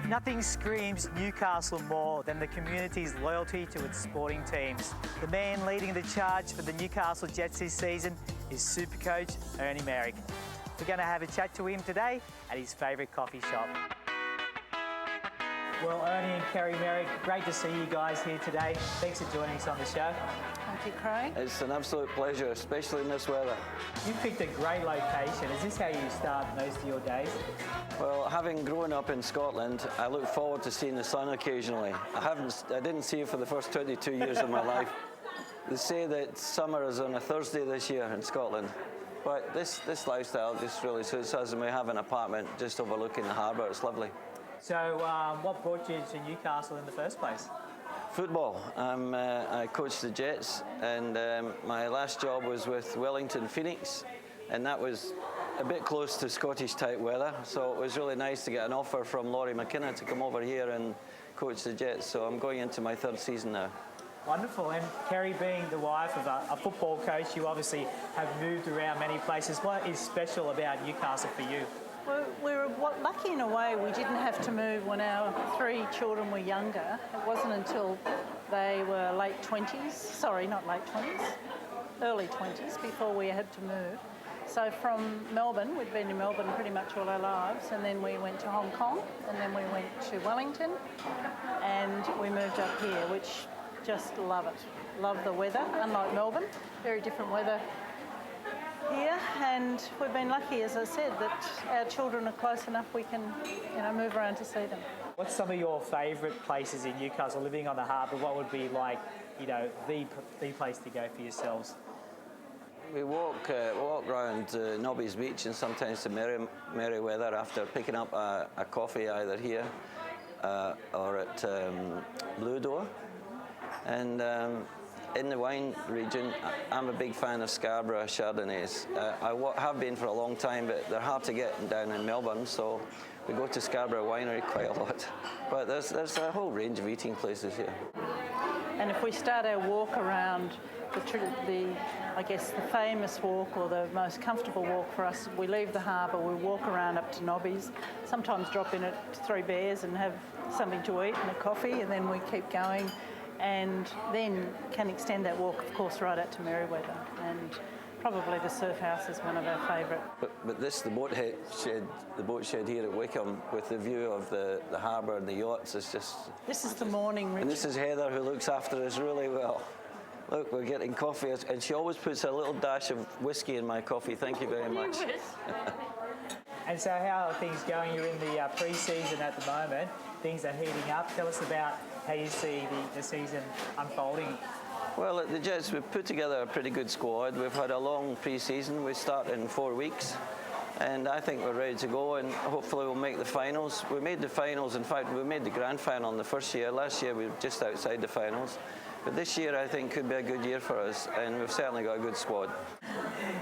Nothing screams Newcastle more than the community's loyalty to its sporting teams. The man leading the charge for the Newcastle Jets this season is Supercoach Ernie Merrick. We're going to have a chat to him today at his favourite coffee shop. Well, Ernie and Kerry Merrick, great to see you guys here today. Thanks for joining us on the show. Thank you, Craig. It's an absolute pleasure, especially in this weather. You picked a great location. Is this how you start most of your days? Well, having grown up in Scotland, I look forward to seeing the sun occasionally. I didn't see it for the first 22 years of my life. They say that summer is on a Thursday this year in Scotland, but this lifestyle just really suits us, and we have an apartment just overlooking the harbour. It's lovely. So, what brought you to Newcastle in the first place? Football. I coached the Jets, and my last job was with Wellington Phoenix, and that was a bit close to Scottish type weather, so it was really nice to get an offer from Laurie McKenna to come over here and coach the Jets. So I'm going into my third season now. Wonderful. And Kerry, being the wife of a football coach, you obviously have moved around many places. What is special about Newcastle for you? Well, we were lucky in a way. We didn't have to move when our three children were younger. It wasn't until they were late 20s, sorry, not late 20s, early 20s before we had to move. So from Melbourne, we'd been in Melbourne pretty much all our lives, and then we went to Hong Kong, and then we went to Wellington, and we moved up here, which just love it. Love the weather, unlike Melbourne, very different weather here, and we've been lucky, as I said, that our children are close enough we can, move around to see them. What's some of your favourite places in Newcastle? Living on the harbour, what would be like, the place to go for yourselves? We walk around Nobby's Beach and sometimes to Merriweather after picking up a coffee either here or at Blue Door. And in the wine region, I'm a big fan of Scarborough Chardonnays. I have been for a long time, but they're hard to get down in Melbourne, so we go to Scarborough Winery quite a lot. But there's a whole range of eating places here. And if we start our walk around the famous walk, or the most comfortable walk for us, we leave the harbour, we walk around up to Nobby's, sometimes drop in at Three Bears and have something to eat and a coffee, and then we keep going, and then can extend that walk, of course, right out to Merriweather. And probably the surf house is one of our favourite. But the boat shed here at Wickham, with the view of the harbour and the yachts, is just... This is the morning, Richard. And this is Heather, who looks after us really well. Look, we're getting coffee, and she always puts a little dash of whiskey in my coffee. Thank you very much. And so how are things going? You're in the pre-season at the moment. Things are heating up. Tell us about how you see the season unfolding. Well, at the Jets, we've put together a pretty good squad. We've had a long pre-season. We start in 4 weeks. And I think we're ready to go, and hopefully we'll make the finals. We made the finals. In fact, we made the grand final in the first year. Last year, we were just outside the finals. But this year, I think, could be a good year for us, and we've certainly got a good squad.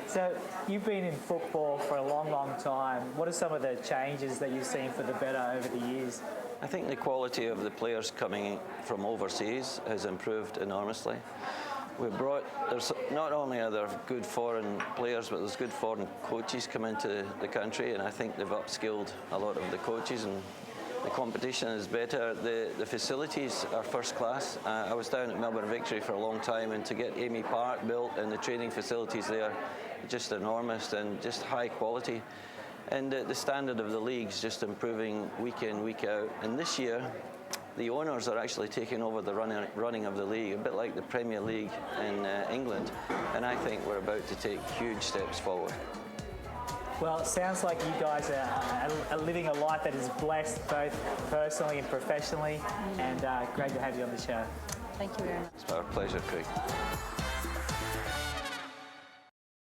So you've been in football for a long, long time. What are some of the changes that you've seen for the better over the years? I think the quality of the players coming from overseas has improved enormously. There's not only are there good foreign players, but there's good foreign coaches come into the country, and I think they've upskilled a lot of the coaches, and the competition is better. The facilities are first class. I was down at Melbourne Victory for a long time, and to get Amy Park built and the training facilities there, just enormous and just high quality. And the standard of the league's just improving week in, week out. And this year, the owners are actually taking over the running of the league, a bit like the Premier League in England. And I think we're about to take huge steps forward. Well, it sounds like you guys are living a life that is blessed, both personally and professionally, and great to have you on the show. Thank you very much. It's our pleasure, Craig.